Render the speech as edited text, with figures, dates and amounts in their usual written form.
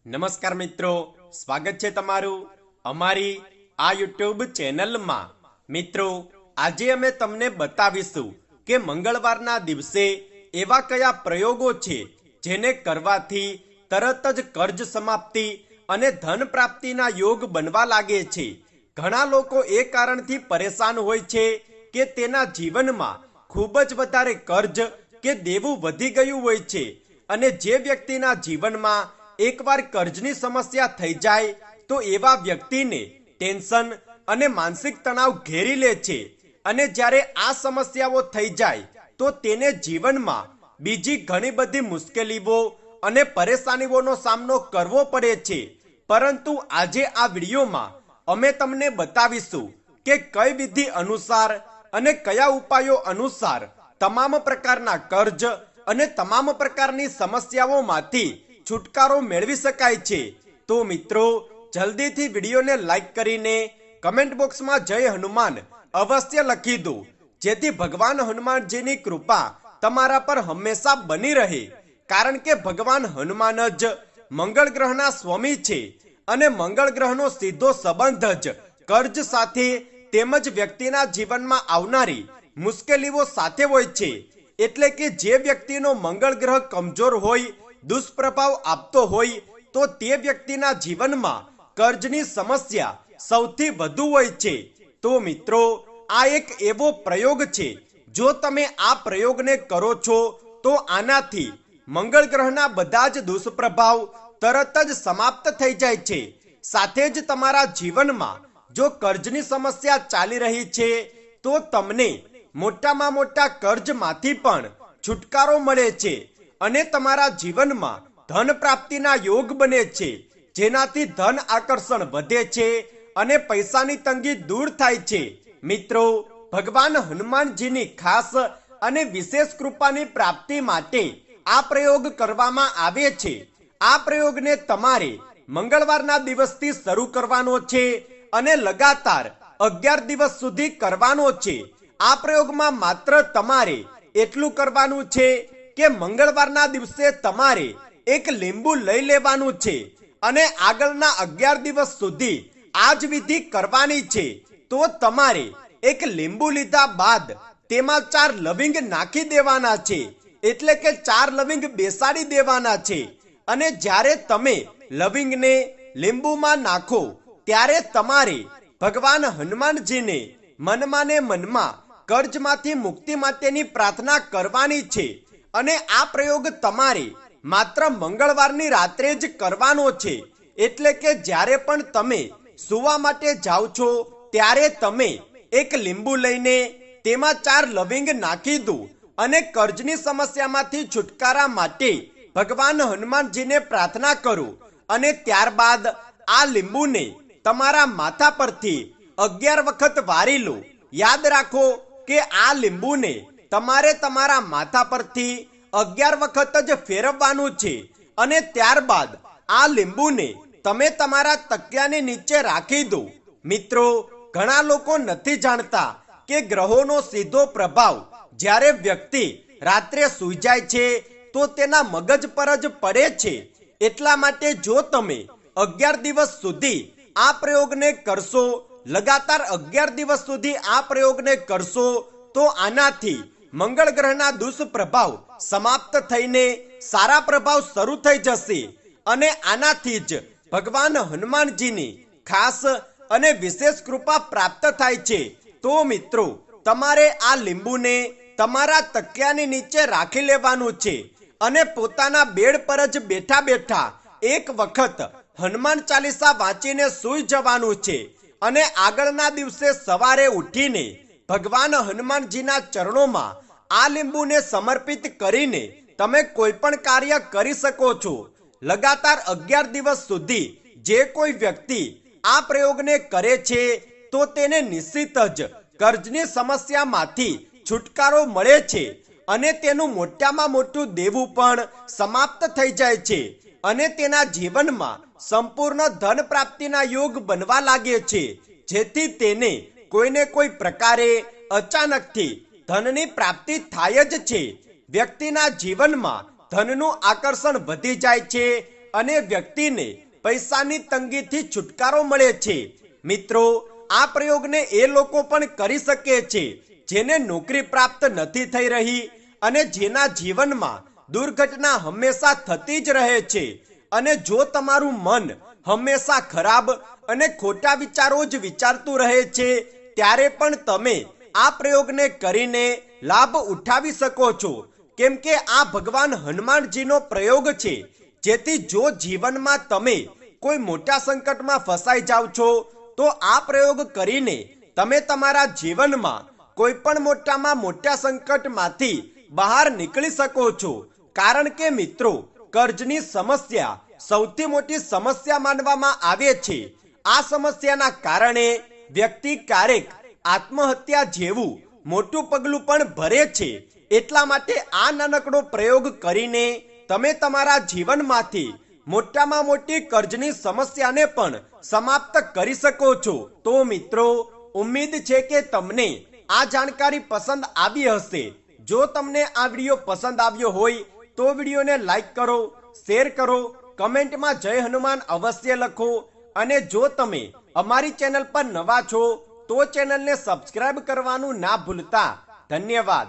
નમસ્કાર મિત્રો, સ્વાગત છે તમારું અમારી આ યુટ્યુબ ચેનલમાં। મિત્રો, આજે અમે તમને બતાવીશું કે મંગળવારના દિવસે એવા કયા પ્રયોગો છે જેને કરવાથી તરત જ કર્જ સમાપ્તિ અને ધન પ્રાપ્તિના યોગ બનવા લાગે છે। ઘણા લોકો એ કારણથી પરેશાન હોય છે કે તેના જીવનમાં ખૂબ જ વધારે કર્જ કે દેવું વધી ગયું હોય છે, અને જે વ્યક્તિના જીવનમાં એકવાર કર્જની સમસ્યા થઈ જાય તો એવા વ્યક્તિને ટેન્શન અને માનસિક તણાવ ઘેરી લે છે, અને જ્યારે આ સમસ્યાઓ થઈ જાય તો તેને જીવનમાં બીજી ઘણી બધી મુશ્કેલીઓ અને પરેશાનીઓનો સામનો કરવો પડે છે। પરંતુ આજે આ વિડીયોમાં અમે તમને બતાવીશું કે કઈ વિધિ અનુસાર અને કયા ઉપાયો અનુસાર તમામ પ્રકારના કર્જ અને તમામ પ્રકારની સમસ્યાઓમાંથી છુટકારો મેળવી શકાય છે। તો મિત્રો, જલ્દીથી વિડીયોને લાઈક કરીને કમેન્ટ બોક્સમાં જય હનુમાન અવશ્ય લખી દો, જેથી ભગવાન હનુમાનજીની કૃપા તમારા પર હંમેશા બની રહે। કારણ કે ભગવાન હનુમાન જ મંગળ ગ્રહના સ્વામી છે, અને મંગળ ગ્રહનો સીધો સંબંધ જ કર્જ સાથે તેમજ વ્યક્તિના જીવનમાં આવનારી મુશ્કેલીઓ સાથે હોય છે। એટલે કે જે વ્યક્તિનો મંગળ ગ્રહ કમજોર હોય, દુષ્પ્રભાવ આપતો હોય, તો તે વ્યક્તિના જીવનમાં કર્જની સમસ્યા સૌથી વધુ હોય છે। તો મિત્રો, આ એક એવો પ્રયોગ છે, જો તમે આ પ્રયોગને કરો છો તો આનાથી મંગળ ગ્રહના બધા જ દુષ્પ્રભાવ તરત જ સમાપ્ત થઈ જાય છે। સાથે જ તમારા જીવનમાં જો કર્જની સમસ્યા ચાલી રહી છે તો તમને મોટામાં મોટા કર્જમાંથી પણ છુટકારો મળે છે, અને તમારા જીવનમાં ધન પ્રાપ્તિના યોગ બને છે, જેનાથી ધન આકર્ષણ વધે છે અને પૈસાની તંગી દૂર થાય છે। મિત્રો, ભગવાન હનુમાનજીની ખાસ અને વિશેષ કૃપાની પ્રાપ્તિ માટે આ પ્રયોગ કરવામાં આવે છે। આ પ્રયોગને તમારે મંગળવારના દિવસથી શરૂ કરવાનો છે અને લગાતાર 11 દિવસ સુધી કરવાનો છે। આ પ્રયોગમાં માત્ર તમારે એટલું કરવાનું છે કે મંગળવારના દિવસે તમારે એક લીંબુ લઈ લેવાનું છે, અને આગળના 11 દિવસ સુધી આ જ વિધિ કરવાની છે। તો તમારે એક લીંબુ લીધા બાદ તેમાં 4 લવિંગ નાખી દેવાના છે, એટલે કે 4 લવિંગ બેસાડી દેવાના છે, અને જ્યારે તમે લવિંગને લીંબુમાં નાખો ત્યારે તમારે ભગવાન હનુમાનજીને મનમાં ને મનમાં કર્જમાંથી મુક્તિ માટેની પ્રાર્થના કરવાની છે। અને આ પ્રયોગ તમારે માત્ર મંગળવારની રાત્રે જ કરવાનો છે, એટલે કે જ્યારે પણ તમે સૂવા માટે જાઓ છો ત્યારે તમે એક લીંબુ લઈને તેમાં 4 લવિંગ નાખી દો, અને કર્જની સમસ્યામાંથી છુટકારા માટે ભગવાન હનુમાનજીને પ્રાર્થના કરો, અને ત્યારબાદ આ લીંબુને તમારા માથા પરથી 11 વખત વારી લો। યાદ રાખો કે આ લીંબુને તમારે તમારા માથા પરથી 11 વખત જ ફેરવવાનું છે, અને ત્યારબાદ આ લીંબુને તમે તમારા તકિયાની નીચે રાખી દો। મિત્રો, ઘણા લોકો નથી જાણતા કે ગ્રહોનો સીધો પ્રભાવ જ્યારે વ્યક્તિ રાત્રે સૂઈ જાય છે તો તેના મગજ પર જ પડે છે। એટલા માટે જો તમે 11 દિવસ સુધી આ પ્રયોગને કરશો, લગાતાર 11 દિવસ સુધી આ પ્રયોગને કરશો, તો આનાથી મંગળ ગ્રહના દુષ્પ્રભાવ સમાપ્ત થઈને સારા પ્રભાવ શરૂ થઈ જશે, અને આનાથી જ ભગવાન હનુમાનજીની ખાસ અને વિશેષ કૃપા પ્રાપ્ત થાય છે। તો મિત્રો, તમારે આ લીંબુને તમારા તકિયાની નીચે રાખી લેવાનું છે, અને પોતાના બેડ પર જ બેઠા બેઠા એક વખત હનુમાન ચાલીસા વાંચીને સૂઈ જવાનું છે, અને આગળના દિવસે સવારે ઉઠીને ભગવાન હનુમાનજીના ચરણોમાં આ લીંબુને સમર્પિત કરીને તમે કોઈ પણ કાર્ય કરી શકો છો। લગાતાર 11 દિવસ સુધી જે કોઈ વ્યક્તિ આ પ્રયોગને કરે છે તો તેને નિશ્ચિત જ કર્જની સમસ્યામાંથી છુટકારો મળે છે, અને તેનું મોટામાં મોટું દેવું પણ સમાપ્ત થઈ જાય છે, અને તેના જીવનમાં સંપૂર્ણ ધન પ્રાપ્તિના યોગ બનવા લાગે છે, જેથી તેને કોઈને કોઈ પ્રકારે અચાનકથી ધનની પ્રાપ્તિ થાય જ છે। વ્યક્તિના જીવનમાં ધનનું આકર્ષણ વધી જાય છે, અને વ્યક્તિને પૈસાની તંગીથી છુટકારો મળે છે। મિત્રો, આ પ્રયોગને એ લોકો પણ કરી શકે છે જેને નોકરી પ્રાપ્ત નથી થઈ રહી અને જેના જીવનમાં દુર્ઘટના હંમેશા થતી જ રહે છે। અને જો તમારું મન હંમેશા ખરાબ અને ખોટા વિચારો જ વિચારતું રહે છે, ત્યારે પણ તમે આ પ્રયોગને કરીને લાભ ઉઠાવી શકો છો, કેમ કે આ ભગવાન હનુમાનજીનો પ્રયોગ છે। જેથી જો જીવનમાં તમે કોઈ મોટા સંકટમાં ફસાઈ જાઓ છો તો આ પ્રયોગ કરીને તમે તમારા જીવનમાં કોઈ પણ મોટામાં મોટા સંકટમાંથી બહાર નીકળી શકો છો। કારણ કે મિત્રો, કર્જની સમસ્યા સૌથી મોટી સમસ્યા માનવામાં આવે છે। આ સમસ્યાના કારણે વ્યક્તિ ક્યારેક આત્મહત્યા જેવું મોટું પગલું પણ ભરે છે। એટલા માટે આ નાનકડો પ્રયોગ કરીને તમે તમારા જીવનમાંથી મોટામાં મોટી કર્જની સમસ્યાને પણ સમાપ્ત કરી શકો છો। તો મિત્રો, ઉમ્મીદ છે કે તમને આ જાણકારી પસંદ આવી હશે। જો તમને આ વિડીયો પસંદ આવ્યો હોય તો વિડીયોને લાઈક કરો, શેર કરો, કમેન્ટમાં જય હનુમાન અવશ્ય લખો। અને જો તમે અમારી ચેનલ પર નવા છો તો ચેનલને સબસ્ક્રાઇબ કરવાનું ના ભૂલતા। ધન્યવાદ।